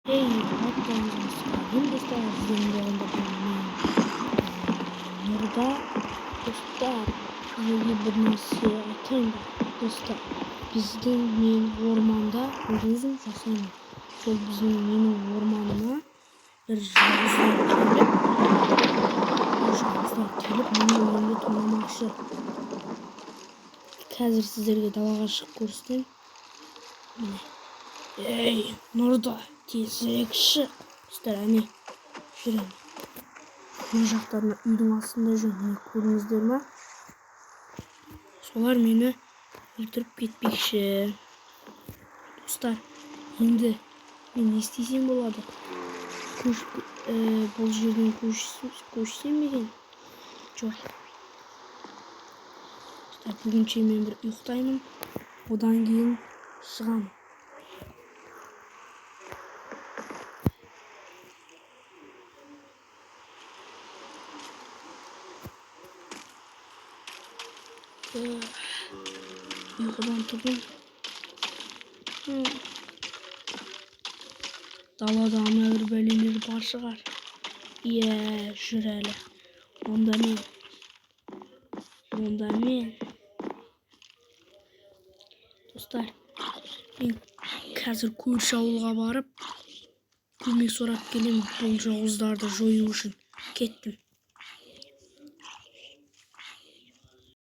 Эй, аттарыңызға достар, сіздердің болғанда Нұрда достар, сіздерге бір нәрсе айтайын ба достар. Біздің мен орманда өзім жасаймын. Сол менің орманыма бір жалғыздар келіп менің үйімді тонамақшы. Қазір сіздерге далаға шығып көрсетемін. Міне. Ей, Нұрда, тезірек шық. Достар, әне, жүрем. Мына жақтарына үйдің астында жүр, міне көрдіңіздер ма? Солар мені өлтіріп кетпекші. Достар, енді мен не істесем болады? Бұл жерден көшсем екен? Жоқ. Достар, бүгінше мен бір ұйықтаймын, одан кейін шығамын. Ұйқыдан тұрдым. Далада ана бір бәлелер бар шығар. Иә, жүр әлі. Онда мен. Достар, мен қазір көрші ауылға барып көмек сұрап келемін бұл жауыздарды жою үшін. Кеттім.